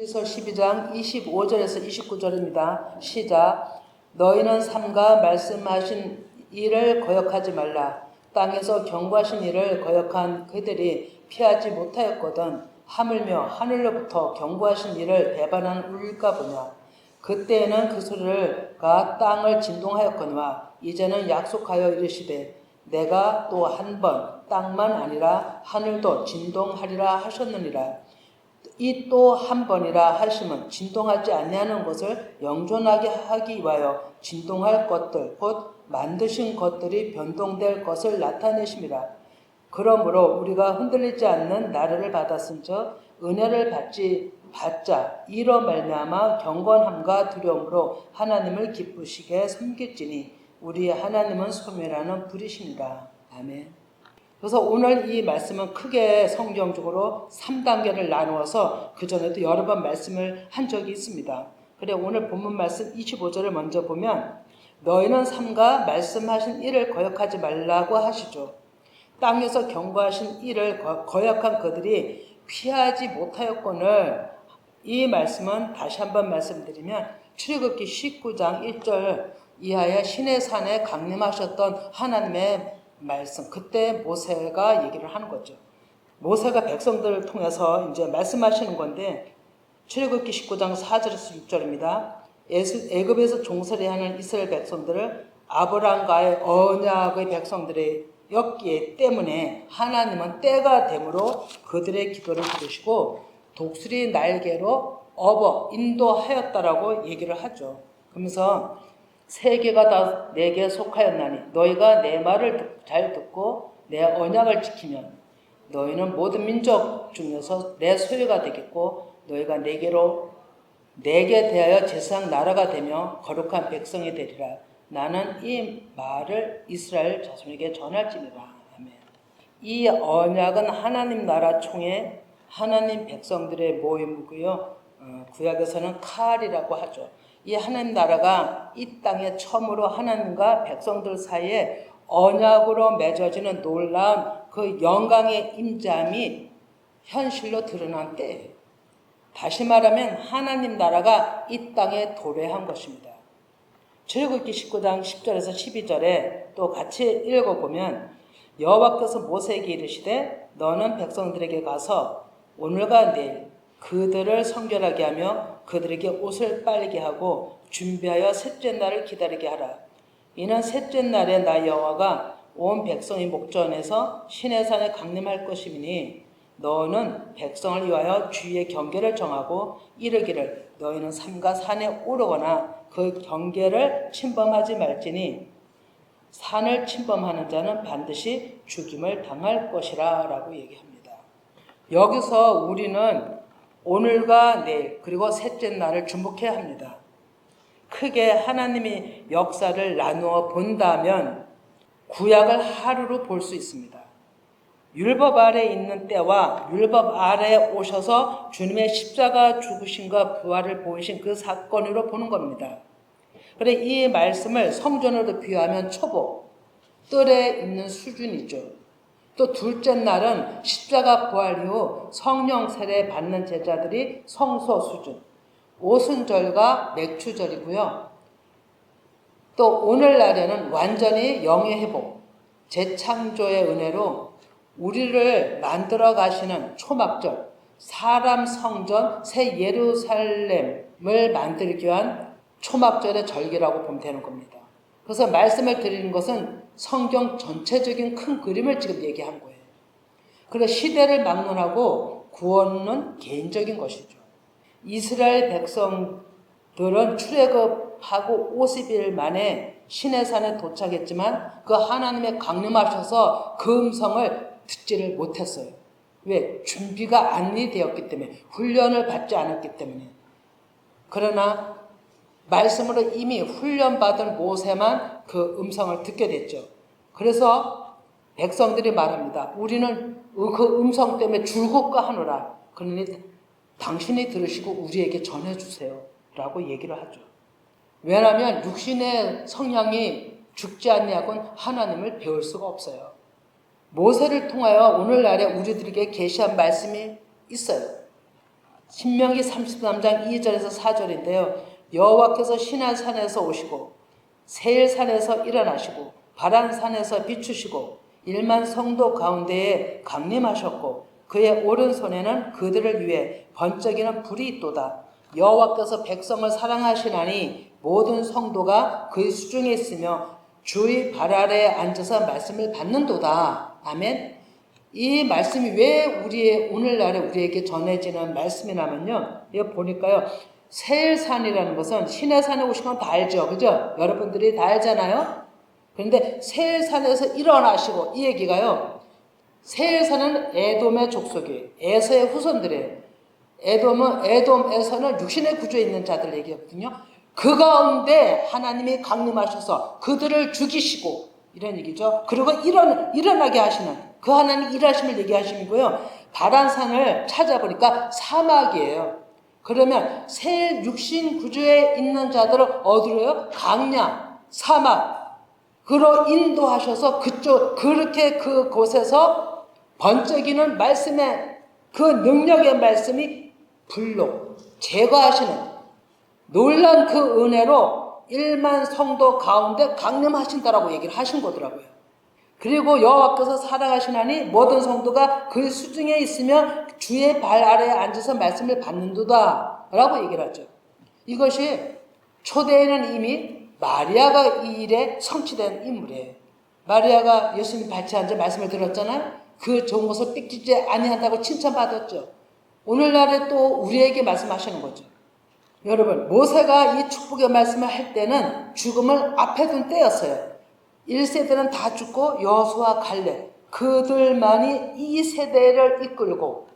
에서 12장 25절에서 29절입니다. 시작. 너희는 삼가 말씀하신 일을 거역하지 말라. 땅에서 경고하신 일을 거역한 그들이 피하지 못하였거든 하물며 하늘로부터 경고하신 일을 배반한 울까 보냐. 그때에는 그 소리가 땅을 진동하였거니와 이제는 약속하여 이르시되 내가 또 한 번 땅만 아니라 하늘도 진동하리라 하셨느니라. 이 또 한 번이라 하심은 진동하지 아니하는 것을 영존하게 하기 위하여 진동할 것들 곧 만드신 것들이 변동될 것을 나타내심이라. 그러므로 우리가 흔들리지 않는 나라를 받았은즉 은혜를 받자 이로 말미암아 경건함과 두려움으로 하나님을 기쁘시게 섬길지니 우리 하나님은 소멸하는 불이시니라. 아멘. 그래서 오늘 이 말씀은 크게 성경적으로 3단계를 나누어서 그전에도 여러 번 말씀을 한 적이 있습니다. 그래 오늘 본문 말씀 25절을 먼저 보면 너희는 삼가 말씀하신 일을 거역하지 말라고 하시죠. 땅에서 경고하신 일을 거역한 그들이 피하지 못하였거늘. 이 말씀은 다시 한번 말씀드리면 출애굽기 19장 1절 이하의 시내산에 강림하셨던 하나님의 말씀, 그때 모세가 얘기를 하는 거죠. 모세가 백성들을 통해서 이제 말씀하시는 건데 출애굽기 19장 4절에서 6절입니다. 애굽에서 종살이 하는 이스라엘 백성들을 아브라함과의 언약의 백성들이었기 때문에 하나님은 때가 되므로 그들의 기도를 들으시고 독수리 날개로 업어 인도하였다라고 얘기를 하죠. 그러면서 세계가 다 내게 속하였나니 너희가 내 말을 잘 듣고 내 언약을 지키면 너희는 모든 민족 중에서 내 소유가 되겠고 너희가 내게 대하여 제사장 나라가 되며 거룩한 백성이 되리라. 나는 이 말을 이스라엘 자손에게 전할지니라. 아멘. 이 언약은 하나님 나라 총회 하나님 백성들의 모임이고요. 구약에서는 칼이라고 하죠. 이 하나님 나라가 이 땅에 처음으로 하나님과 백성들 사이에 언약으로 맺어지는 놀라운 그 영광의 임재함이 현실로 드러난 때예요. 다시 말하면 하나님 나라가 이 땅에 도래한 것입니다. 출애굽기 19장 10절에서 12절에 또 같이 읽어보면 여호와께서 모세에게 이르시되 너는 백성들에게 가서 오늘과 내일 그들을 성결하게 하며 그들에게 옷을 빨게 하고 준비하여 셋째 날을 기다리게 하라. 이는 셋째 날에 나 여호와가 온 백성의 목전에서 시내산에 강림할 것이니 너는 백성을 위하여 주의 경계를 정하고 이르기를 너희는 삼가 산에 오르거나 그 경계를 침범하지 말지니 산을 침범하는 자는 반드시 죽임을 당할 것이라 라고 얘기합니다. 여기서 우리는 오늘과 내일 그리고 셋째 날을 주목해야 합니다. 크게 하나님이 역사를 나누어 본다면 구약을 하루로 볼 수 있습니다. 율법 아래 있는 때와 율법 아래에 오셔서 주님의 십자가 죽으심과 부활을 보이신 그 사건으로 보는 겁니다. 그래 이 말씀을 성전으로 비유하면 초보, 뜰에 있는 수준이죠. 또 둘째 날은 십자가 부활 이후 성령 세례 받는 제자들이 성소 수준, 오순절과 맥추절이고요. 또 오늘날에는 완전히 영의 회복, 재창조의 은혜로 우리를 만들어 가시는 초막절, 사람 성전 새 예루살렘을 만들기 위한 초막절의 절기라고 보면 되는 겁니다. 그래서 말씀을 드리는 것은 성경 전체적인 큰 그림을 지금 얘기한 거예요. 그래서 시대를 막론하고 구원은 개인적인 것이죠. 이스라엘 백성들은 출애굽하고 50일 만에 시내산에 도착했지만 그 하나님의 강림하셔서 그 음성을 듣지를 못했어요. 왜? 준비가 안 되었기 때문에, 훈련을 받지 않았기 때문에. 그러나 말씀으로 이미 훈련받은 모세만 그 음성을 듣게 됐죠. 그래서 백성들이 말합니다. 우리는 그 음성 때문에 줄곧고 하노라. 그러니 당신이 들으시고 우리에게 전해주세요. 라고 얘기를 하죠. 왜냐하면 육신의 성향이 죽지 않냐고는 하나님을 배울 수가 없어요. 모세를 통하여 오늘날에 우리들에게 계시한 말씀이 있어요. 신명기 33장 2절에서 4절인데요. 여호와께서 시내산에서 오시고 세일산에서 일어나시고 바란산에서 비추시고 1만 성도 가운데에 강림하셨고 그의 오른손에는 그들을 위해 번쩍이는 불이 있도다. 여호와께서 백성을 사랑하시나니 모든 성도가 그의 수중에 있으며 주의 발 아래에 앉아서 말씀을 받는도다. 아멘. 이 말씀이 왜 오늘날에 우리에게 전해지는 말씀이냐면요. 이거 보니까요. 세일산이라는 것은 시내산에 오신 건 다 알죠. 그죠? 여러분들이 다 알잖아요. 그런데 세일산에서 일어나시고 이 얘기가요. 세일산은 에돔의 족속이에요. 에서의 후손들이에요. 에돔에서는 육신의 구조에 있는 자들 얘기거든요. 그 가운데 하나님이 강림하셔서 그들을 죽이시고 이런 얘기죠. 그리고 일어나게 하시는 그 하나님 일하심을 얘기하시고요. 바란산을 찾아보니까 사막이에요. 그러면 새 육신 구조에 있는 자들을 어디로요? 강야, 사막으로 인도하셔서 그렇게 그곳에서 번쩍이는 말씀의 그 능력의 말씀이 불로 제거하시는 놀란 그 은혜로 1만 성도 가운데 강림하신다라고 얘기를 하신 거더라고요. 그리고 여호와께서 사랑하시나니 모든 성도가 그 수중에 있으며 주의 발 아래에 앉아서 말씀을 받는도다 라고 얘기를 하죠. 이것이 초대에는 이미 마리아가 이 일에 성취된 인물이에요. 마리아가 예수님 발치에 앉아 말씀을 들었잖아요. 그 좋은 것을 삐끼지 아니한다고 칭찬받았죠. 오늘날에 또 우리에게 말씀하시는 거죠. 여러분, 모세가 이 축복의 말씀을 할 때는 죽음을 앞에 둔 때였어요. 1세대는 다 죽고 여호수아 갈렙 그들만이 2세대를 이끌고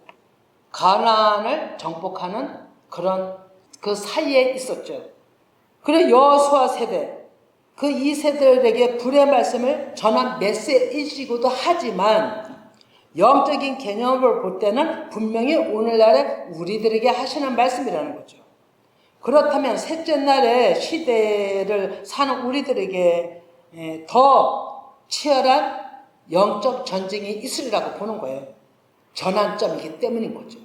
가나안을 정복하는 그런 그 사이에 있었죠. 그래 여호수아 세대 그 2세대들에게 불의 말씀을 전한 메시지이기도 하지만 영적인 개념을 볼 때는 분명히 오늘날에 우리들에게 하시는 말씀이라는 거죠. 그렇다면 셋째 날의 시대를 사는 우리들에게 더 치열한 영적 전쟁이 있으리라고 보는 거예요. 전환점이기 때문인 거죠.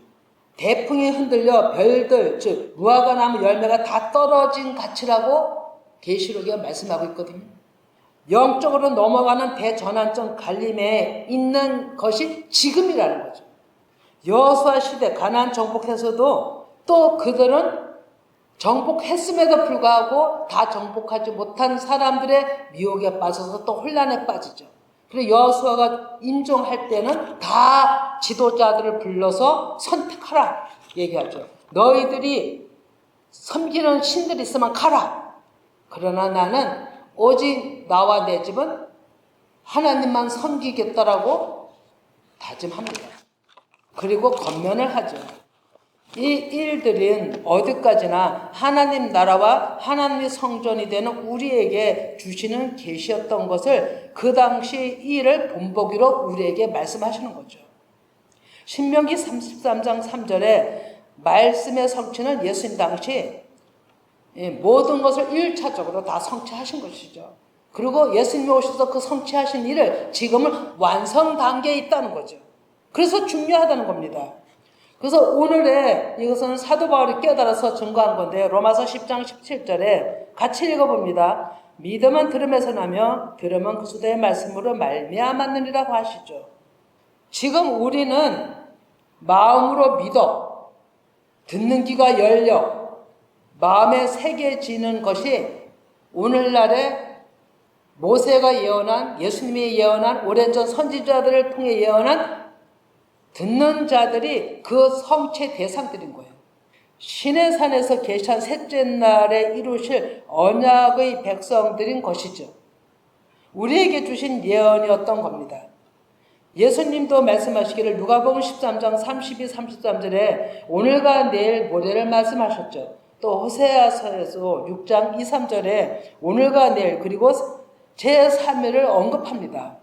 대풍이 흔들려 별들, 즉 무화과 나무 열매가 다 떨어진 가치라고 계시록에 말씀하고 있거든요. 영적으로 넘어가는 대전환점 갈림에 있는 것이 지금이라는 거죠. 여호수아 시대 가나안 정복해서도 또 그들은 정복했음에도 불구하고 다 정복하지 못한 사람들의 미혹에 빠져서 또 혼란에 빠지죠. 그래서 여호수아가 임종할 때는 다 지도자들을 불러서 선택하라 얘기하죠. 너희들이 섬기는 신들이 있으면 가라. 그러나 나는 오직 나와 내 집은 하나님만 섬기겠다라고 다짐합니다. 그리고 권면을 하죠. 이 일들은 어디까지나 하나님 나라와 하나님의 성전이 되는 우리에게 주시는 계시였던 것을 그 당시 이 일을 본보기로 우리에게 말씀하시는 거죠. 신명기 33장 3절에 말씀의 성취는 예수님 당시 모든 것을 1차적으로 다 성취하신 것이죠. 그리고 예수님이 오셔서 그 성취하신 일을 지금은 완성 단계에 있다는 거죠. 그래서 중요하다는 겁니다. 그래서 오늘의 이것은 사도 바울이 깨달아서 증거한 건데 로마서 10장 17절에 같이 읽어봅니다. 믿음은 들음에서 나며 들음은 그리스도의 말씀으로 말미암았느니라고 하시죠. 지금 우리는 마음으로 믿어 듣는 귀가 열려 마음에 새겨지는 것이 오늘날의 모세가 예언한 예수님이 예언한 오랜전 선지자들을 통해 예언한 듣는 자들이 그 성취 대상들인 거예요. 시내산에서 계시한 셋째 날에 이루실 언약의 백성들인 것이죠. 우리에게 주신 예언이었던 겁니다. 예수님도 말씀하시기를 누가복음 13장 32, 33절에 오늘과 내일 모레를 말씀하셨죠. 또 호세아서에서 6장 2, 3절에 오늘과 내일 그리고 제3일을 언급합니다.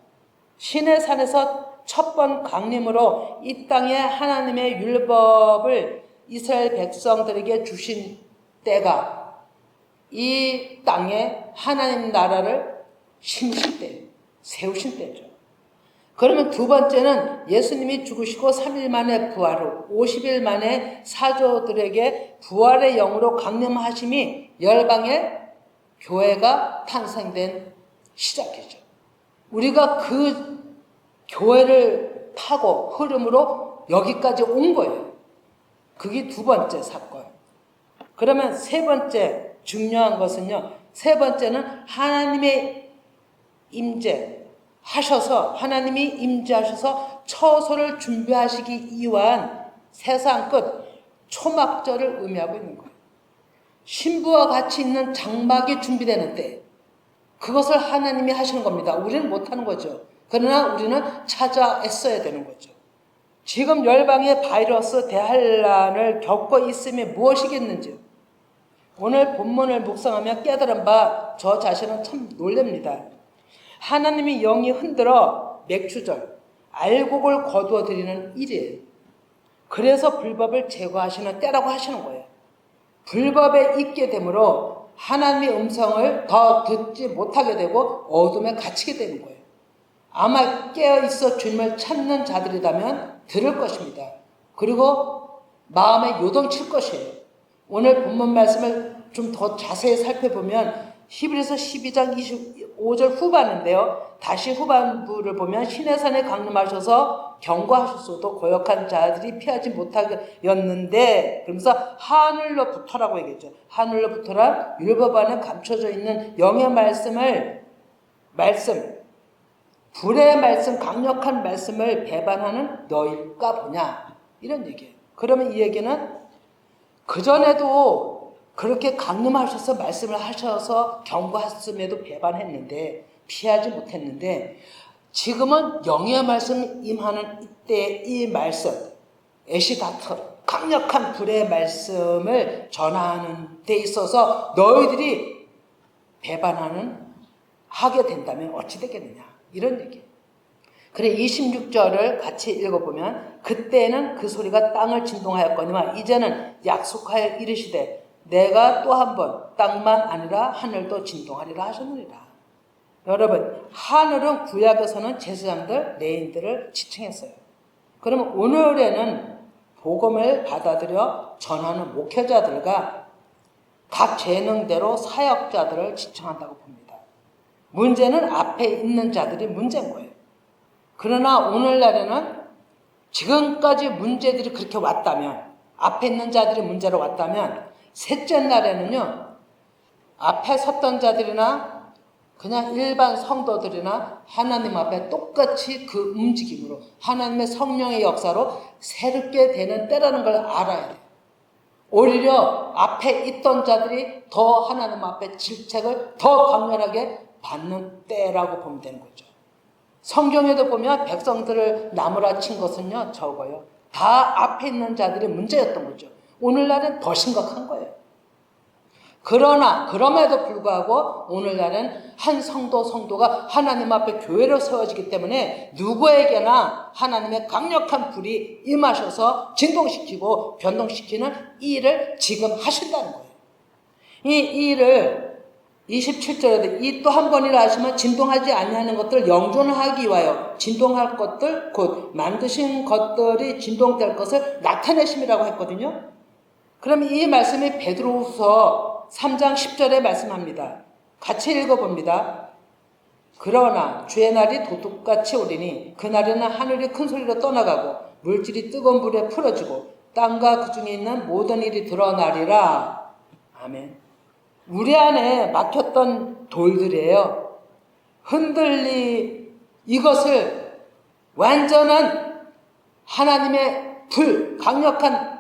시내산에서 첫 번 강림으로 이 땅에 하나님의 율법을 이스라엘 백성들에게 주신 때가 이 땅에 하나님 나라를 심으실 때, 세우신 때죠. 그러면 두 번째는 예수님이 죽으시고 3일 만에 부활 후 50일 만에 사도들에게 부활의 영으로 강림하심이 열방의 교회가 탄생된 시작이죠. 우리가 그 교회를 타고 흐름으로 여기까지 온 거예요. 그게 두 번째 사건. 그러면 세 번째 중요한 것은요. 세 번째는 하나님의 임재하셔서 하나님이 임재하셔서 처소를 준비하시기 위한 세상 끝 초막절을 의미하고 있는 거예요. 신부와 같이 있는 장막이 준비되는 때 그것을 하나님이 하시는 겁니다. 우리는 못하는 거죠. 그러나 우리는 찾아 애써야 되는 거죠. 지금 열방의 바이러스 대환란을 겪고 있음이 무엇이겠는지 오늘 본문을 묵상하며 깨달은 바 저 자신은 참 놀랍니다. 하나님이 영이 흔들어 맥추절, 알곡을 거두어 드리는 일이에요. 그래서 불법을 제거하시는 때라고 하시는 거예요. 불법에 있게 되므로 하나님의 음성을 더 듣지 못하게 되고 어둠에 갇히게 되는 거예요. 아마 깨어있어 주님을 찾는 자들이라면 들을 것입니다. 그리고 마음에 요동칠 것이에요. 오늘 본문 말씀을 좀 더 자세히 살펴보면 히브리서 12장 25절 후반인데요. 다시 후반부를 보면 신의 산에 강림하셔서 경고하셨어도 고역한 자들이 피하지 못하였는데 그러면서 하늘로부터라고 얘기했죠. 하늘로부터란 율법 안에 감춰져 있는 영의 불의 말씀, 강력한 말씀을 배반하는 너일까 보냐 이런 얘기예요. 그러면 이 얘기는 그전에도 그렇게 강림하셔서 말씀을 하셔서 경고하셨음에도 배반했는데 피하지 못했는데 지금은 영의 말씀 임하는 이때 이 말씀 에시다트 강력한 불의 말씀을 전하는 데 있어서 너희들이 하게 된다면 어찌 되겠느냐 이런 얘기예요. 그래 26절을 같이 읽어보면 그때는 그 소리가 땅을 진동하였거니와 이제는 약속하여 이르시되 내가 또 한 번 땅만 아니라 하늘도 진동하리라 하셨느니라. 여러분 하늘은 구약에서는 제사장들 레인들을 지칭했어요. 그러면 오늘에는 복음을 받아들여 전하는 목회자들과 각 재능대로 사역자들을 지칭한다고 봅니다. 문제는 앞에 있는 자들이 문제인 거예요. 그러나 오늘날에는 지금까지 문제들이 그렇게 왔다면 앞에 있는 자들이 문제로 왔다면 셋째 날에는요 앞에 섰던 자들이나 그냥 일반 성도들이나 하나님 앞에 똑같이 그 움직임으로 하나님의 성령의 역사로 새롭게 되는 때라는 걸 알아야 돼요. 오히려 앞에 있던 자들이 더 하나님 앞에 질책을 더 강렬하게 받는 때라고 보면 되는 거죠. 성경에도 보면 백성들을 나무라 친 것은요 적어요. 다 앞에 있는 자들이 문제였던 거죠. 오늘날은 더 심각한 거예요. 그럼에도 불구하고 오늘날은 한 성도가 하나님 앞에 교회로 세워지기 때문에 누구에게나 하나님의 강력한 불이 임하셔서 진동시키고 변동시키는 이 일을 지금 하신다는 거예요. 이 일을 27절에도 이 또 한 번이라 하시면 진동하지 아니하는 것들 영존하기 위하여 진동할 것들 곧 만드신 것들이 진동될 것을 나타내심이라고 했거든요. 그럼 이 말씀이 베드로후서 3장 10절에 말씀합니다. 같이 읽어봅니다. 그러나 주의 날이 도둑같이 오리니 그날에는 하늘이 큰 소리로 떠나가고 물질이 뜨거운 불에 풀어지고 땅과 그 중에 있는 모든 일이 드러나리라. 아멘. 우리 안에 막혔던 돌들이에요. 이것을 완전한 하나님의 불, 강력한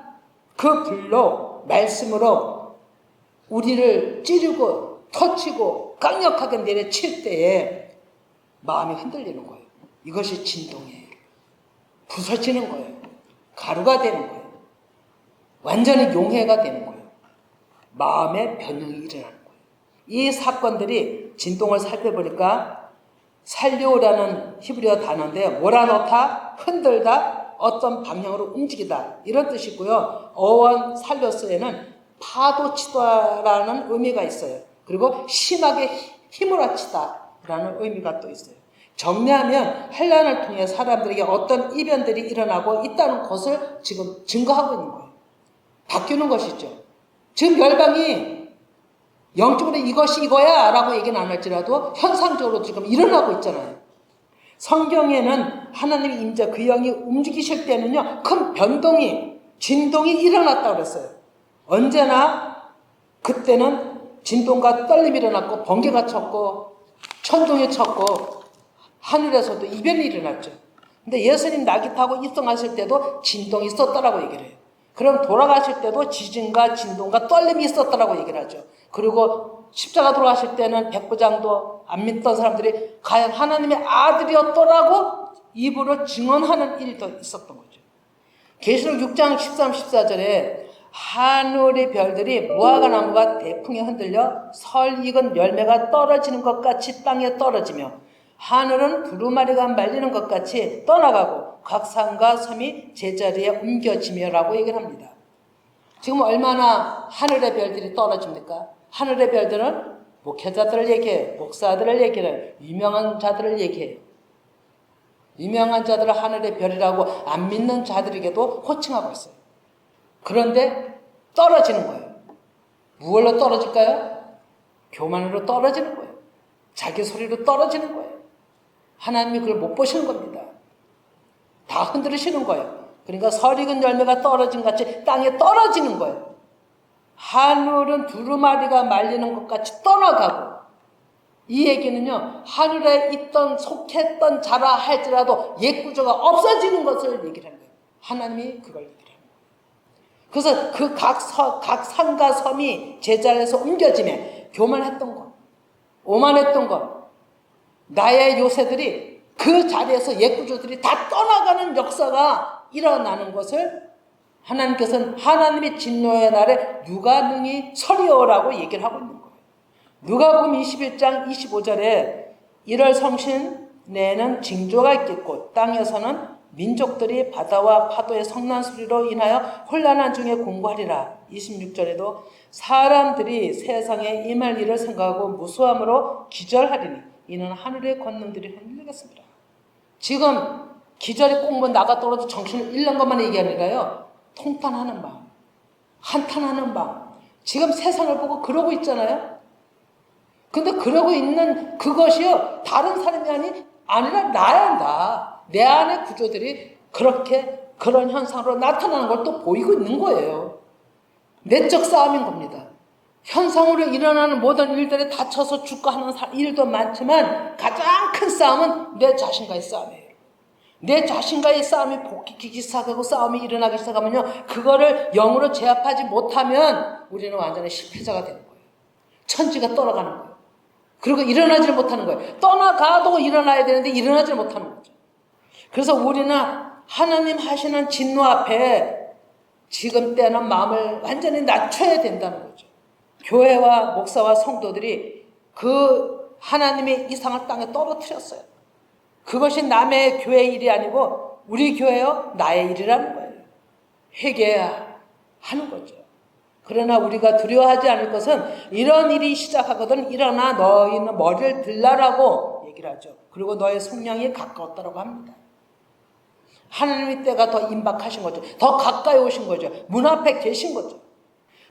그 불로 말씀으로 우리를 찌르고 터치고 강력하게 내려칠 때에 마음이 흔들리는 거예요. 이것이 진동이에요. 부서지는 거예요. 가루가 되는 거예요. 완전히 용해가 되는 거예요. 마음의 변형이 일어나는 거예요. 이 사건들이 진동을 살펴보니까 살려오라는 히브리어 단어인데 몰아넣다, 흔들다, 어떤 방향으로 움직이다 이런 뜻이고요. 어원 살로스에는 파도치다라는 의미가 있어요. 그리고 심하게 휘몰아치다라는 의미가 또 있어요. 정리하면 환란을 통해 사람들에게 어떤 이변들이 일어나고 있다는 것을 지금 증거하고 있는 거예요. 바뀌는 것이죠. 지금 열방이 영적으로 이것이 이거야 라고 얘기는 안 할지라도 현상적으로 지금 일어나고 있잖아요. 성경에는 하나님의 임재 그 영이 움직이실 때는요, 큰 변동이, 진동이 일어났다고 그랬어요. 언제나 그때는 진동과 떨림이 일어났고 번개가 쳤고 천둥이 쳤고 하늘에서도 이변이 일어났죠. 근데 예수님 나귀 타고 입성하실 때도 진동이 있었다라고 얘기를 해요. 그럼 돌아가실 때도 지진과 진동과 떨림이 있었다라고 얘기를 하죠. 그리고 십자가 돌아가실 때는 백부장도 안 믿던 사람들이 과연 하나님의 아들이었더라고 입으로 증언하는 일도 있었던 거죠. 계시록 6장 13, 14절에 하늘의 별들이 무화과 나무가 대풍에 흔들려 설 익은 열매가 떨어지는 것 같이 땅에 떨어지며 하늘은 두루마리가 말리는 것 같이 떠나가고 각 산과 섬이 제자리에 옮겨지며라고 얘기를 합니다. 지금 얼마나 하늘의 별들이 떨어집니까? 하늘의 별들은 목회자들을 얘기해요. 목사들을 얘기해요. 유명한 자들을 얘기해요. 유명한 자들을 하늘의 별이라고 안 믿는 자들에게도 호칭하고 있어요. 그런데 떨어지는 거예요. 무엇로 떨어질까요? 교만으로 떨어지는 거예요. 자기 소리로 떨어지는 거예요. 하나님이 그걸 못 보시는 겁니다. 다 흔들으시는 거예요. 그러니까 설 익은 열매가 떨어진 같이 땅에 떨어지는 거예요. 하늘은 두루마리가 말리는 것 같이 떠나가고, 이 얘기는요, 하늘에 있던 속했던 자라 할지라도 옛 구조가 없어지는 것을 얘기를 하는 거예요. 하나님이 그걸 얘기를 하는 거예요. 그래서 그 각 산과 섬이 제자리에서 옮겨지며 교만했던 것, 오만했던 것, 나의 요새들이 그 자리에서 옛 구조들이 다 떠나가는 역사가 일어나는 것을 하나님께서는 하나님의 진노의 날에 누가 능히 서리오라고 얘기를 하고 있는 거예요. 누가복음 21장 25절에 1월 성신내에는 징조가 있겠고 땅에서는 민족들이 바다와 파도의 성난 소리로 인하여 혼란한 중에 공고하리라. 26절에도 사람들이 세상에 임할 일을 생각하고 무수함으로 기절하리니 이는 하늘의 권능들이 흔들리겠습니다. 지금 기절이 꼭 나가 떨어져 정신을 잃는 것만 얘기하니까요, 통탄하는 마음, 한탄하는 마음, 지금 세상을 보고 그러고 있잖아요. 근데 그러고 있는 그것이요, 다른 사람이 아니라 나야, 나. 내 안의 구조들이 그렇게 그런 현상으로 나타나는 걸 또 보이고 있는 거예요. 내적 싸움인 겁니다. 현상으로 일어나는 모든 일들에 다쳐서 죽고 하는 일도 많지만 가장 큰 싸움은 내 자신과의 싸움이에요. 내 자신과의 싸움이 복귀기 시작하고 싸움이 일어나기 시작하면요, 그거를 영으로 제압하지 못하면 우리는 완전히 실패자가 되는 거예요. 천지가 떠나가는 거예요. 그리고 일어나지를 못하는 거예요. 떠나가도 일어나야 되는데 일어나지를 못하는 거죠. 그래서 우리는 하나님 하시는 진노 앞에 지금 때는 마음을 완전히 낮춰야 된다는 거죠. 교회와 목사와 성도들이 그 하나님의 이상을 땅에 떨어뜨렸어요. 그것이 남의 교회 일이 아니고 우리 교회요, 나의 일이라는 거예요. 회개해야 하는 거죠. 그러나 우리가 두려워하지 않을 것은 이런 일이 시작하거든 일어나 너희는 머리를 들라라고 얘기를 하죠. 그리고 너의 속량이 가까웠다라고 합니다. 하나님의 때가 더 임박하신 거죠. 더 가까이 오신 거죠. 문 앞에 계신 거죠.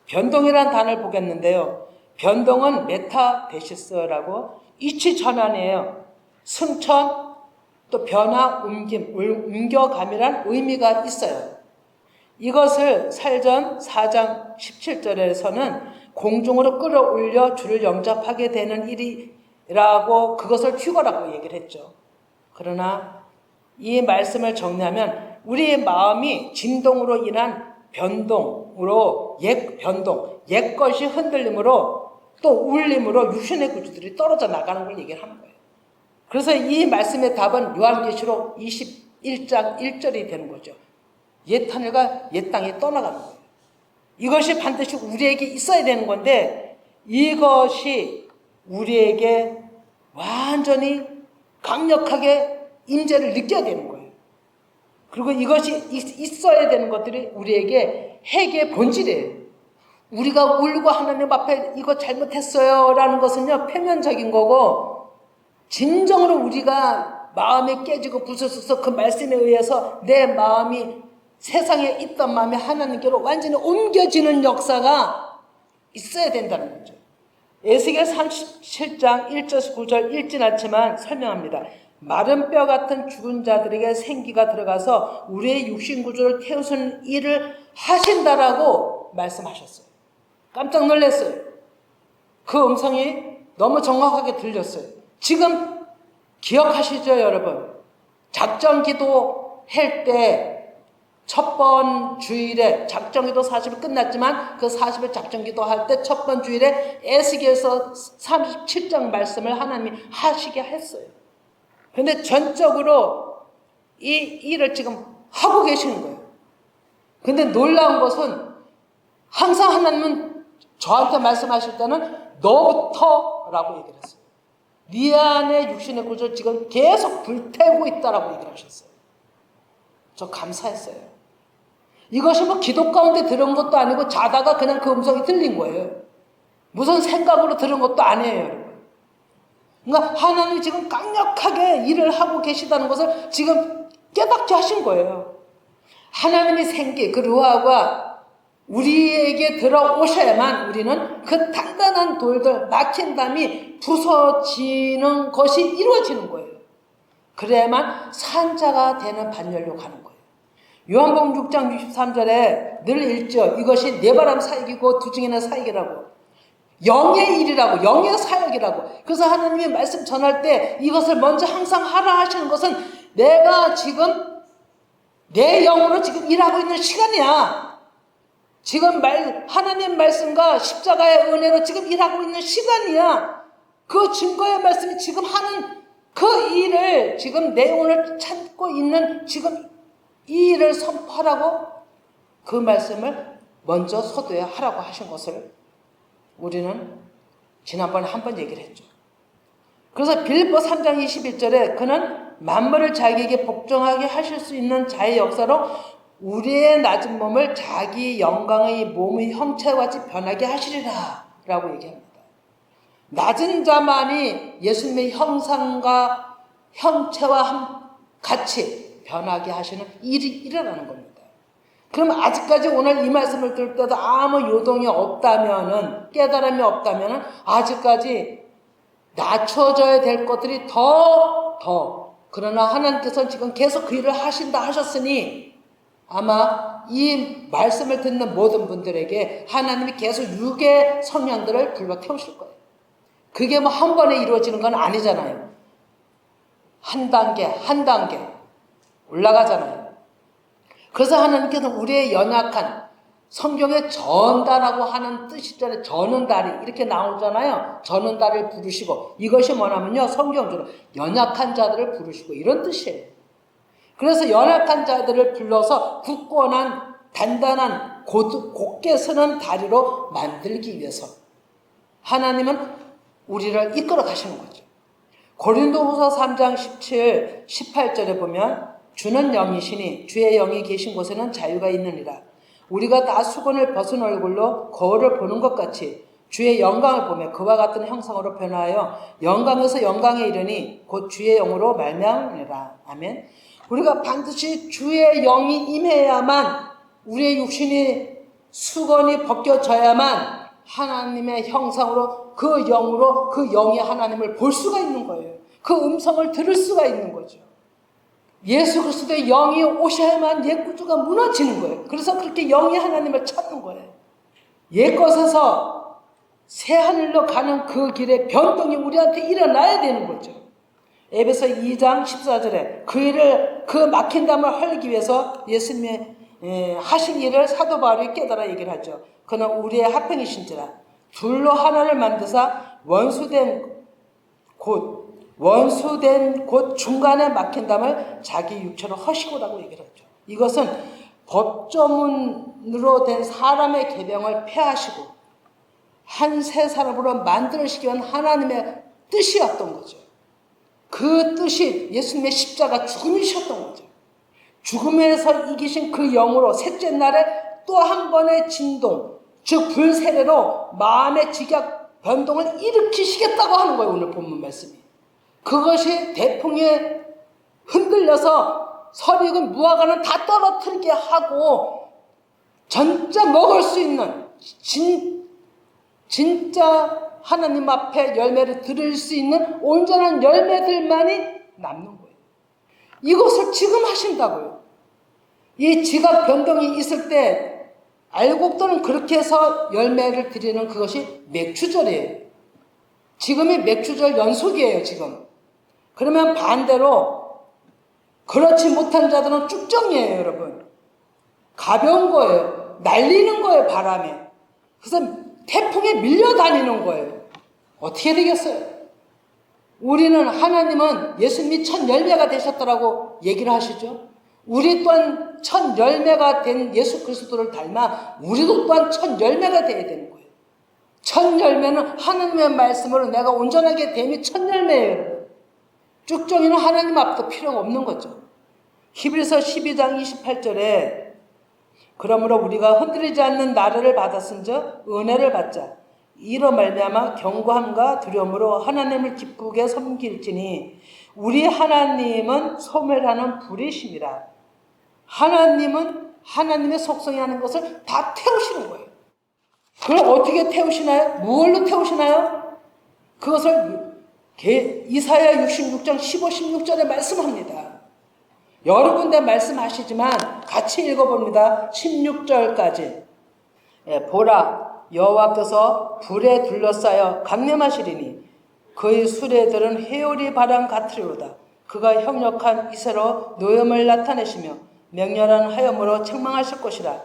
변동이라는 단어를 보겠는데요. 변동은 메타데시스라고 이치 전환이에요. 승천, 또 변화, 옮김, 옮겨감이란 의미가 있어요. 이것을 살전 4장 17절에서는 공중으로 끌어올려 주를 영접하게 되는 일이라고 그것을 휴거라고 얘기를 했죠. 그러나 이 말씀을 정리하면 우리의 마음이 진동으로 인한 변동으로 옛 것이 흔들림으로 또 울림으로 유신의 구조들이 떨어져 나가는 걸 얘기를 하는 거예요. 그래서 이 말씀의 답은 요한계시록 21장 1절이 되는 거죠. 옛 하늘과 옛 땅이 떠나가는 거예요. 이것이 반드시 우리에게 있어야 되는 건데 이것이 우리에게 완전히 강력하게 임재를 느껴야 되는 거예요. 그리고 이것이 있어야 되는 것들이 우리에게 회개의 본질이에요. 우리가 울고 하나님 앞에 이거 잘못했어요 라는 것은요, 표면적인 거고 진정으로 우리가 마음이 깨지고 부서져서 그 말씀에 의해서 내 마음이 세상에 있던 마음이 하나님께로 완전히 옮겨지는 역사가 있어야 된다는 거죠. 에스겔 37장 1절 9절 읽진 않지만 설명합니다. 마른 뼈 같은 죽은 자들에게 생기가 들어가서 우리의 육신 구조를 태우는 일을 하신다라고 말씀하셨어요. 깜짝 놀랐어요. 그 음성이 너무 정확하게 들렸어요. 지금 기억하시죠, 여러분? 작전 기도 할 때 첫 번 주일에 작전 기도 40일 끝났지만 그 40일 작전 기도 할 때 첫 번 주일에 에스겔서 37장 말씀을 하나님이 하시게 했어요. 그런데 전적으로 이 일을 지금 하고 계시는 거예요. 그런데 놀라운 것은 항상 하나님은 저한테 말씀하실 때는 너부터라고 얘기를 했어요. 네 안에 육신의 구조를 지금 계속 불태우고 있다라고 얘기를 하셨어요. 저 감사했어요. 이것이 뭐 기도 가운데 들은 것도 아니고 자다가 그냥 그 음성이 들린 거예요. 무슨 생각으로 들은 것도 아니에요, 여러분. 그러니까 하나님이 지금 강력하게 일을 하고 계시다는 것을 지금 깨닫게 하신 거예요. 하나님의 생기, 그 루아가 우리에게 들어오셔야만 우리는 그 단단한 돌들, 막힌 담이 부서지는 것이 이루어지는 거예요. 그래야만 산자가 되는 반열로 가는 거예요. 요한복음 6장 63절에 늘 읽죠. 이것이 네 바람 사역이고 두 증인의 사역이라고. 영의 일이라고, 영의 사역이라고. 그래서 하나님이 말씀 전할 때 이것을 먼저 항상 하라 하시는 것은 내가 지금 내 영으로 지금 일하고 있는 시간이야. 지금 하나님 말씀과 십자가의 은혜로 지금 일하고 있는 시간이야. 그 증거의 말씀이 지금 하는 그 일을 지금 내 오늘 찾고 있는 지금 이 일을 선포하라고 그 말씀을 먼저 서두에 하라고 하신 것을 우리는 지난번에 한 번 얘기를 했죠. 그래서 빌립보 3장 21절에 그는 만물을 자기에게 복종하게 하실 수 있는 자의 역사로 우리의 낮은 몸을 자기 영광의 몸의 형체와 같이 변하게 하시리라 라고 얘기합니다. 낮은 자만이 예수님의 형상과 형체와 같이 변하게 하시는 일이 일어나는 겁니다. 그럼 아직까지 오늘 이 말씀을 들을 때도 아무 요동이 없다면은, 깨달음이 없다면은 아직까지 낮춰져야 될 것들이 그러나 하나님께서는 지금 계속 그 일을 하신다 하셨으니 아마 이 말씀을 듣는 모든 분들에게 하나님이 계속 육의 성향들을 불러 태우실 거예요. 그게 뭐 한 번에 이루어지는 건 아니잖아요. 한 단계 올라가잖아요. 그래서 하나님께서 우리의 연약한, 성경에 전다라고 하는 뜻이잖아요. 저는 다리 이렇게 나오잖아요. 저는 다리를 부르시고, 이것이 뭐냐면요, 성경적으로 연약한 자들을 부르시고 이런 뜻이에요. 그래서 연약한 자들을 불러서 굳건한 단단한 곧게 서는 다리로 만들기 위해서 하나님은 우리를 이끌어 가시는 거죠. 고린도후서 3장 17, 18절에 보면 주는 영이시니 주의 영이 계신 곳에는 자유가 있느니라. 우리가 다 수건을 벗은 얼굴로 거울을 보는 것 같이 주의 영광을 보며 그와 같은 형상으로 변화하여 영광에서 영광에 이르니 곧 주의 영으로 말미암으리라. 아멘. 우리가 반드시 주의 영이 임해야만 우리의 육신이 수건이 벗겨져야만 하나님의 형상으로 그 영으로 그 영의 하나님을 볼 수가 있는 거예요. 그 음성을 들을 수가 있는 거죠. 예수 그리스도의 영이 오셔야만 옛 구조가 무너지는 거예요. 그래서 그렇게 영이 하나님을 찾는 거예요. 옛 것에서 새 하늘로 가는 그 길에 변동이 우리한테 일어나야 되는 거죠. 에베소 2장 14절에 그 막힌 담을 헐기 위해서 예수님의 하신 일을 사도 바울이 깨달아 얘기를 하죠. 그는 우리의 합행이신지라 둘로 하나를 만드사 원수된 곳 중간에 막힌 담을 자기 육체로 허시고라고 얘기를 하죠. 이것은 법조문으로 된 사람의 계명을 폐하시고 한 새 사람으로 만들으시기 위한 하나님의 뜻이었던 거죠. 그 뜻이 예수님의 십자가 죽음이셨던 거죠. 죽음에서 이기신 그 영으로 셋째 날에 또 한 번의 진동, 즉 불세례로 마음의 직약 변동을 일으키시겠다고 하는 거예요. 오늘 본문 말씀이. 그것이 대풍의 흔들려서 설익은 무화과는 다 떨어뜨리게 하고 진짜 먹을 수 있는 진짜 하나님 앞에 열매를 드릴 수 있는 온전한 열매들만이 남는 거예요. 이것을 지금 하신다고요. 이 지각 변동이 있을 때 알곡들은 그렇게 해서 열매를 드리는 그것이 맥추절이에요. 지금이 맥추절 연속이에요, 지금. 그러면 반대로 그렇지 못한 자들은 쭉정이에요, 여러분. 가벼운 거예요. 날리는 거예요, 바람에. 그래서 태풍에 밀려다니는 거예요. 어떻게 되겠어요? 우리는 하나님은 예수님이 첫 열매가 되셨다라고 얘기를 하시죠. 우리 또한 첫 열매가 된 예수 그리스도를 닮아 우리도 또한 첫 열매가 되어야 되는 거예요. 첫 열매는 하나님의 말씀으로 내가 온전하게 됨이 첫 열매예요. 쭉정이는 하나님 앞도 필요가 없는 거죠. 히브리서 12장 28절에 그러므로 우리가 흔들리지 않는 나라를 받았은즉 은혜를 받자. 이로 말미암아 경고함과 두려움으로 하나님을 기쁘게 섬길지니 우리 하나님은 소멸하는 불이심이라. 하나님은 하나님의 속성이 하는 것을 다 태우시는 거예요. 그걸 어떻게 태우시나요? 무엇로 태우시나요? 그것을 이사야 66장 15, 16절에 말씀합니다. 여러 군데 말씀하시지만 같이 읽어봅니다. 16절까지. 보라 여호와께서 불에 둘러싸여 강림하시리니 그의 수레들은 회오리 바람 같으리로다. 그가 형력한 이새로 노염을 나타내시며 맹렬한 하염으로 책망하실 것이라.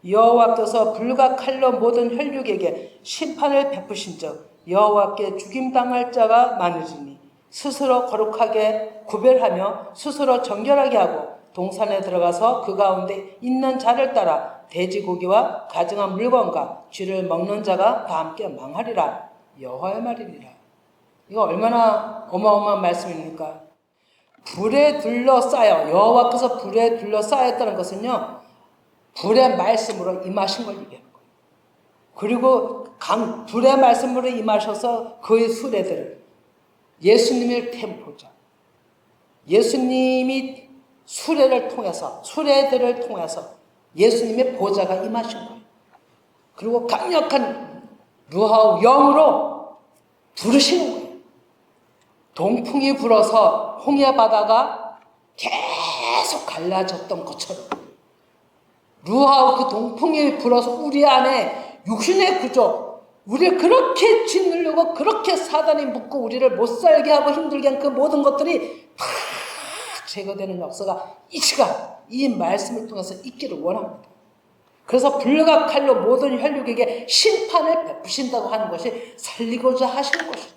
여호와께서 불과 칼로 모든 혈육에게 심판을 베푸신즉 여호와께 죽임당할 자가 많으리니 스스로 거룩하게 구별하며 스스로 정결하게 하고 동산에 들어가서 그 가운데 있는 자를 따라 돼지고기와 가증한 물건과 쥐를 먹는 자가 다 함께 망하리라. 여호와의 말이니라. 이거 얼마나 어마어마한 말씀입니까? 불에 둘러싸여 여호와께서 불에 둘러싸였다는 것은요, 불의 말씀으로 임하신 걸 얘기하는 거예요. 그리고 불의 말씀으로 임하셔서 그의 수레들을 예수님을 태우고자 예수님이 수레들을 통해서 예수님의 보좌가 임하신 거예요. 그리고 강력한 루하우 영으로 부르시는 거예요. 동풍이 불어서 홍해 바다가 계속 갈라졌던 것처럼 루하우 그 동풍이 불어서 우리 안에 육신의 구조, 우리를 그렇게 짓누르고 그렇게 사단이 묶고 우리를 못 살게 하고 힘들게 한 그 모든 것들이 다 제거되는 역사가 이 시간 이 말씀을 통해서 있기를 원합니다. 그래서 불과 칼로 모든 혈육에게 심판을 베푸신다고 하는 것이 살리고자 하시는 것이죠.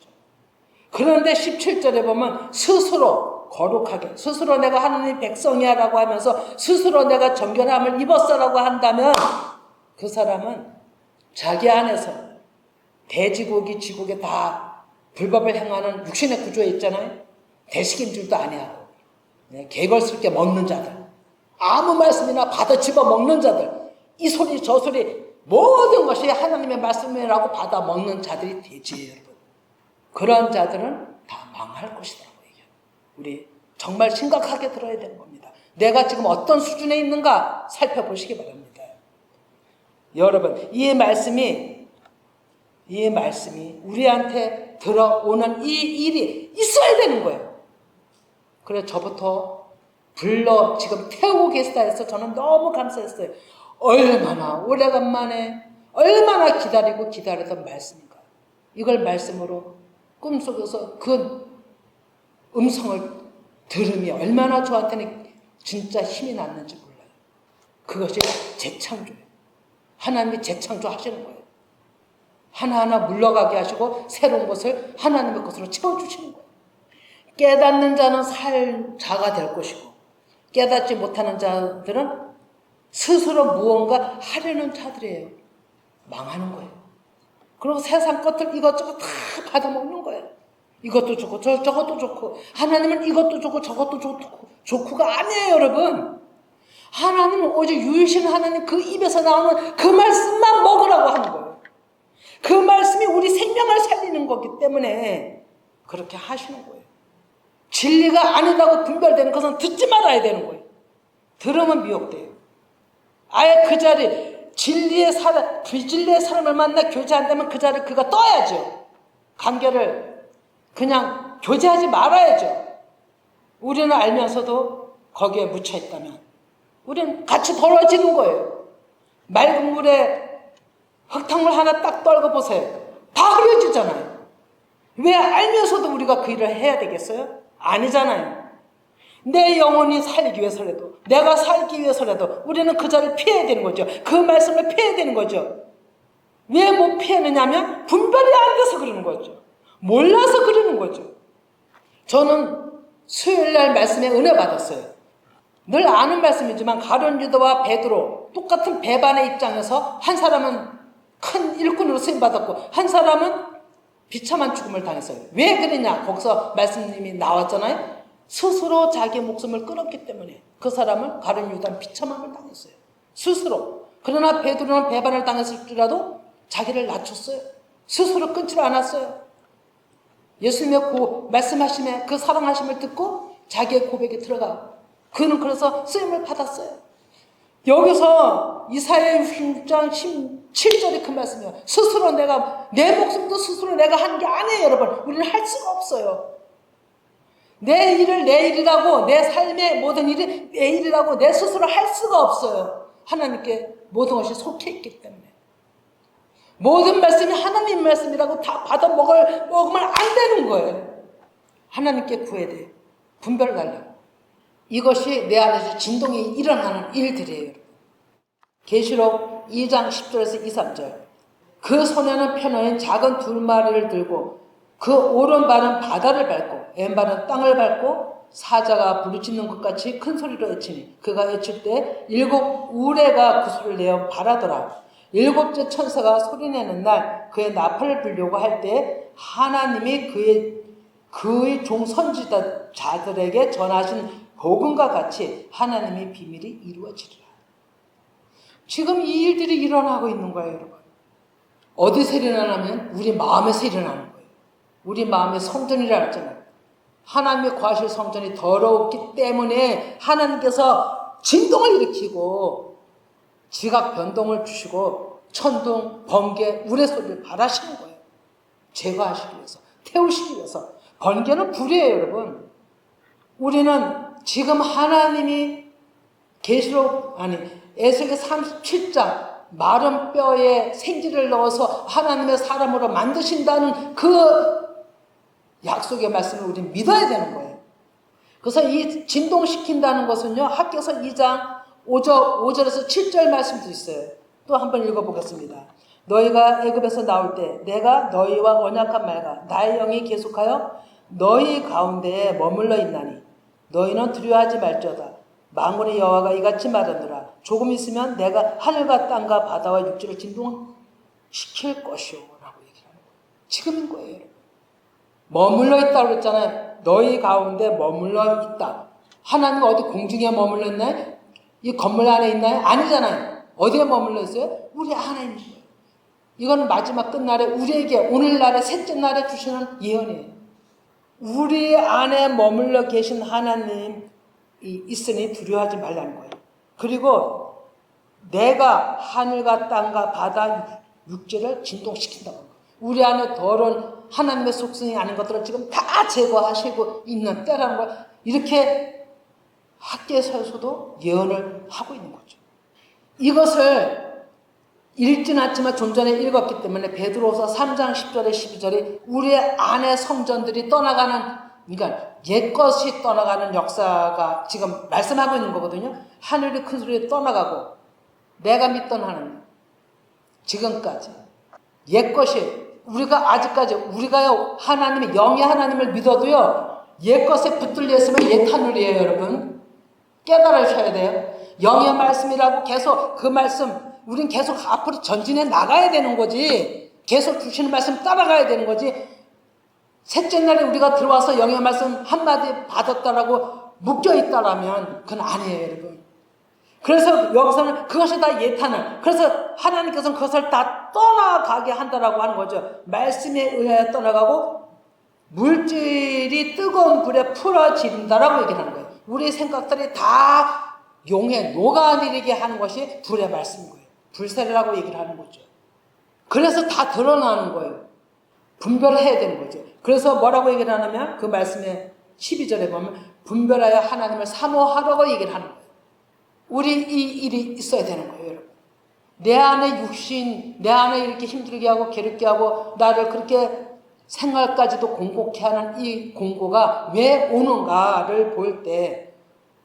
그런데 17절에 보면 스스로 거룩하게, 스스로 내가 하나님 백성이야 라고 하면서 스스로 내가 정결함을 입었어라고 한다면 그 사람은 자기 안에서 돼지고기, 쥐고기 다 불법을 행하는 육신의 구조에 있잖아요. 대식임줄도 아니하고 개걸스럽게 먹는 자들, 아무 말씀이나 받아 집어먹는 자들, 이 소리 저 소리 모든 것이 하나님의 말씀이라고 받아 먹는 자들이 되지, 여러분. 그런 자들은 다 망할 것이라고 얘기해요. 우리 정말 심각하게 들어야 되는 겁니다. 내가 지금 어떤 수준에 있는가 살펴보시기 바랍니다. 여러분, 이 말씀이 우리한테 들어오는 이 일이 있어야 되는 거예요. 그래서 저부터 불러 지금 태우고 계시다 해서 저는 너무 감사했어요. 얼마나 오래간만에 얼마나 기다리던 말씀인가. 이걸 말씀으로 꿈속에서 그 음성을 들으며 얼마나 저한테는 진짜 힘이 났는지 몰라요. 그것이 재창조예요. 하나님이 재창조하시는 거예요. 하나하나 물러가게 하시고 새로운 것을 하나님의 것으로 채워주시는 거예요. 깨닫는 자는 살 자가 될 것이고 깨닫지 못하는 자들은 스스로 무언가 하려는 자들이에요. 망하는 거예요. 그리고 세상 것들 이것저것 다 받아먹는 거예요. 이것도 좋고 저것도 좋고 하나님은 이것도 좋고 저것도 좋고가 아니에요, 여러분. 하나님은 오직 유일신 하나님 그 입에서 나오는 그 말씀만 먹으라고 하는 거예요. 그 말씀이 우리 생명을 살리는 거기 때문에 그렇게 하시는 거예요. 진리가 아니다고 분별되는 것은 듣지 말아야 되는 거예요. 들으면 미혹돼요. 아예 그 자리 비진리의 사람을 만나 교제 안 되면 그 자리를 그가 떠야죠. 관계를 그냥 교제하지 말아야죠. 우리는 알면서도 거기에 묻혀 있다면 우리는 같이 더러워지는 거예요. 맑은 물에 흙탕물 하나 딱 떨궈 보세요. 다 흐려지잖아요. 왜 알면서도 우리가 그 일을 해야 되겠어요? 아니잖아요. 내 영혼이 살기 위해서라도, 내가 살기 위해서라도 우리는 그 자리를 피해야 되는 거죠. 그 말씀을 피해야 되는 거죠. 왜 못 피하느냐면 분별이 안 돼서 그러는 거죠. 몰라서 그러는 거죠. 저는 수요일날 말씀에 은혜 받았어요. 늘 아는 말씀이지만 가룟 유다와 베드로 똑같은 배반의 입장에서 한 사람은 큰 일꾼으로 쓰임받았고 한 사람은 비참한 죽음을 당했어요. 왜 그러냐? 거기서 말씀님이 나왔잖아요. 스스로 자기 목숨을 끊었기 때문에 그 사람은 가룟 유다는 비참함을 당했어요. 스스로. 그러나 베드로는 배반을 당했을지라도 자기를 낮췄어요. 스스로 끊지를 않았어요. 예수님의 말씀하심에 그 사랑하심을 듣고 자기의 고백에 들어가고 그는 그래서 쓰임을 받았어요. 여기서 이사야 66장 17절이 그 말씀이에요. 스스로 내 목숨도 스스로 내가 한 게 아니에요, 여러분. 우리는 할 수가 없어요. 내 일을 내 일이라고, 내 삶의 모든 일이 내 일이라고 내 스스로 할 수가 없어요. 하나님께 모든 것이 속해 있기 때문에. 모든 말씀이 하나님 말씀이라고 다 받아 먹으면 안 되는 거예요. 하나님께 구해야 돼요. 분별을 달라고. 이것이 내 안에서 진동이 일어나는 일들이에요. 계시록 2장 10절에서 2, 3절. 그 소년은 편어인 작은 2마리를 들고 그 오른발은 바다를 밟고 왼발은 땅을 밟고 사자가 부르짖는 것 같이 큰 소리로 외치니 그가 외칠 때 7 우레가 그 소리를 내어 바라더라. 7째 천사가 소리내는 날 그의 나팔을 불려고 할 때 하나님이 그의 종 선지자들에게 전하신 복음과 같이 하나님의 비밀이 이루어지리라. 지금 이 일들이 일어나고 있는 거예요, 여러분. 어디서 일어나냐면 우리 마음에서 일어나는 거예요. 우리 마음의 성전이라 했잖아요. 하나님의 거하실 성전이 더러웠기 때문에 하나님께서 진동을 일으키고 지각 변동을 주시고 천둥, 번개, 우레소리를 바라시는 거예요. 제거하시기 위해서, 태우시기 위해서. 번개는 불이에요, 여러분. 우리는 지금 하나님이 에스겔 37장 마른 뼈에 생기를 넣어서 하나님의 사람으로 만드신다는 그 약속의 말씀을 우리는 믿어야 되는 거예요. 그래서 이 진동시킨다는 것은요, 학개서 2장 5절에서 7절 말씀도 있어요. 또 한번 읽어보겠습니다. 너희가 애굽에서 나올 때 내가 너희와 언약한 말과 나의 영이 계속하여 너희 가운데에 머물러 있나니 너희는 두려워하지 말지어다. 만군의 여호와가 이같이 말하노라. 조금 있으면 내가 하늘과 땅과 바다와 육지를 진동시킬 것이오 라고 얘기하는 거예요. 지금인 거예요, 여러분. 머물러 있다고 그랬잖아요. 너희 가운데 머물러 있다. 하나님 어디 공중에 머물러 있나요? 이 건물 안에 있나요? 아니잖아요. 어디에 머물러 있어요? 우리 안에 있는 거예요. 이건 마지막 끝날에 우리에게 오늘날의 셋째 날에 주시는 예언이에요. 우리 안에 머물러 계신 하나님이 있으니 두려워하지 말라는 거예요. 그리고 내가 하늘과 땅과 바다 육지를 진동시킨다고 합니다. 우리 안에 더러운 하나님의 속성이 아닌 것들을 지금 다 제거하시고 있는 때라는 걸 이렇게 학계에서도 예언을 하고 있는 거죠. 이것을 읽진 않지만 좀 전에 읽었기 때문에 베드로서 3장 10절에 12절에 우리 안의 성전들이 떠나가는, 그러니까 옛것이 떠나가는 역사가 지금 말씀하고 있는 거거든요. 하늘이 큰 소리에 떠나가고 내가 믿던 하나님 지금까지 옛것이 우리가 아직까지 우리가 하나님의 영의 하나님을 믿어도요, 옛것에 붙들려 있으면 옛하늘이에요. 여러분 깨달으셔야 돼요. 영의 말씀이라고 계속 그 말씀 우린 계속 앞으로 전진해 나가야 되는 거지. 계속 주시는 말씀 따라가야 되는 거지. 셋째 날에 우리가 들어와서 영의 말씀 한마디 받았다라고 묶여있다라면 그건 아니에요, 여러분. 그래서 여기서는 그것이 다 옛하늘. 그래서 하나님께서는 그것을 다 떠나가게 한다라고 하는 거죠. 말씀에 의하여 떠나가고 물질이 뜨거운 불에 풀어진다라고 얘기를 하는 거예요. 우리 생각들이 다 용해 녹아내리게 하는 것이 불의 말씀인 거예요. 불세례라고 얘기를 하는 거죠. 그래서 다 드러나는 거예요. 분별을 해야 되는 거죠. 그래서 뭐라고 얘기를 하냐면 그 말씀에 12절에 보면 분별하여 하나님을 사모하라고 얘기를 하는 거예요. 우리 이 일이 있어야 되는 거예요, 여러분. 내 안에 육신, 내 안에 이렇게 힘들게 하고 괴롭게 하고 나를 그렇게 생활까지도 공고케 하는 이 공고가 왜 오는가를 볼 때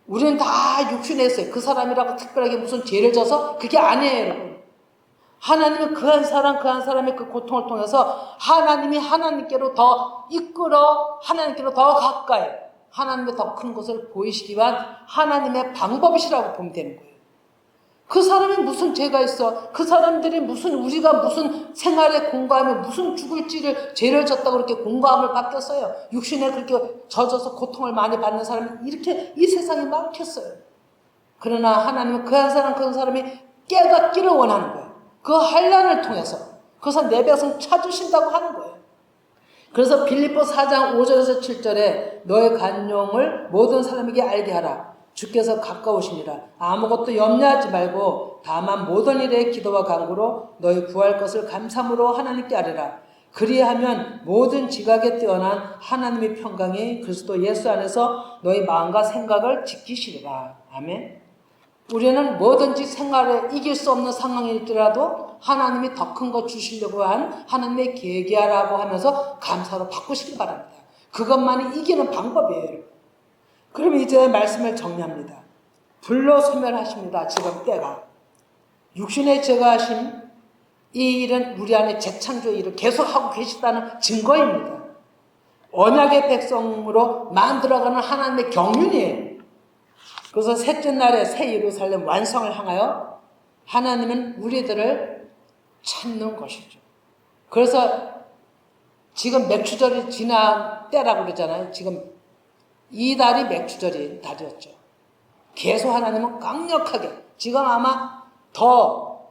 우리는 다 육신에 있어요. 그 사람이라고 특별하게 무슨 죄를 져서 그게 아니에요, 여러분. 하나님은 그 한 사람의 그 고통을 통해서 하나님이 하나님께로 더 이끌어 하나님께로 더 가까이 하나님의 더 큰 것을 보이시기 위한 하나님의 방법이시라고 보면 되는 거예요. 그 사람이 무슨 죄가 있어? 그 사람들이 무슨 우리가 무슨 생활에 공고하며 무슨 죽을지를 죄를 졌다고 그렇게 공고함을 받겠어요? 육신에 그렇게 젖어서 고통을 많이 받는 사람이 이렇게 이 세상에 많겠어요. 그러나 하나님은 그 한 사람이 깨닫기를 원하는 거예요. 그 환난을 통해서 그래서 내 백성 찾으신다고 하는 거예요. 그래서 빌립보 4장 5절에서 7절에 너의 간용을 모든 사람에게 알게 하라. 주께서 가까우시니라. 아무것도 염려하지 말고 다만 모든 일에 기도와 간구로 너희 구할 것을 감사함으로 하나님께 아뢰라. 그리하면 모든 지각에 뛰어난 하나님의 평강이 그리스도 예수 안에서 너희 마음과 생각을 지키시리라. 아멘. 우리는 뭐든지 생활에 이길 수 없는 상황일지라도 하나님이 더 큰 거 주시려고 한 하나님의 계기하라고 하면서 감사로 바꾸시기 바랍니다. 그것만이 이기는 방법이에요. 그럼 이제 말씀을 정리합니다. 불로 소멸하십니다. 지금 때가. 육신의 제거하심, 이 일은 우리 안에 재창조의 일을 계속하고 계시다는 증거입니다. 언약의 백성으로 만들어가는 하나님의 경륜이에요. 그래서 셋째 날에 새 예루살렘 완성을 향하여 하나님은 우리들을 찾는 것이죠. 그래서 지금 맥추절이 지난 때라고 그러잖아요. 지금 이 달이 맥추절인 달이었죠. 계속 하나님은 강력하게 지금 아마 더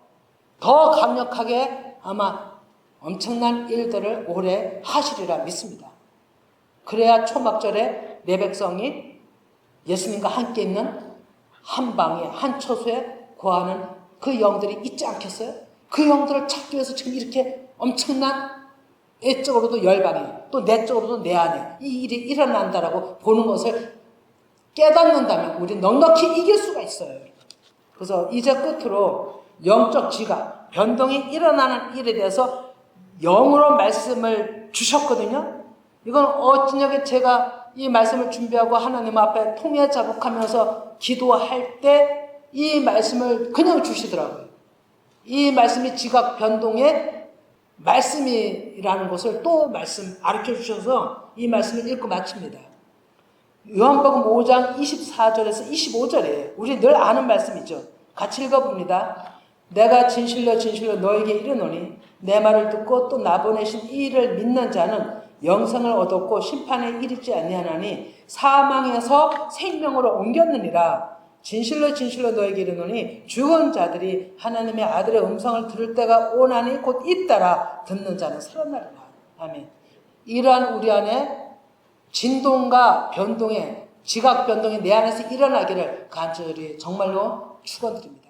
강력하게 아마 엄청난 일들을 올해 하시리라 믿습니다. 그래야 초막절에 내 백성이 예수님과 함께 있는 한 방에 한 처소에 거하는 그 영들이 있지 않겠어요? 그 영들을 찾기 위해서 지금 이렇게 엄청난 애적으로도 열방에 또 내적으로도 내 안에 이 일이 일어난다라고 보는 것을 깨닫는다면 우리 넉넉히 이길 수가 있어요. 그래서 이제 끝으로 영적 지각, 변동이 일어나는 일에 대해서 영으로 말씀을 주셨거든요. 이건 어찌냐게 제가 이 말씀을 준비하고 하나님 앞에 통해 자복하면서 기도할 때 이 말씀을 그냥 주시더라고요. 이 말씀이 지각 변동의 말씀이라는 것을 또 말씀 가르쳐 주셔서 이 말씀을 읽고 마칩니다. 요한복음 5장 24절에서 25절이에요. 우리 늘 아는 말씀이죠. 같이 읽어봅니다. 내가 진실로 너에게 이르노니 내 말을 듣고 또 나 보내신 이 일을 믿는 자는 영생을 얻었고 심판에 이르지 아니하나니 사망에서 생명으로 옮겼느니라. 진실로 너에게 이르노니 죽은 자들이 하나님의 아들의 음성을 들을 때가 오나니 곧 잇따라 듣는 자는 살아나리라. 아멘. 이러한 우리 안에 진동과 변동의 지각 변동이 내 안에서 일어나기를 간절히 정말로 축원드립니다.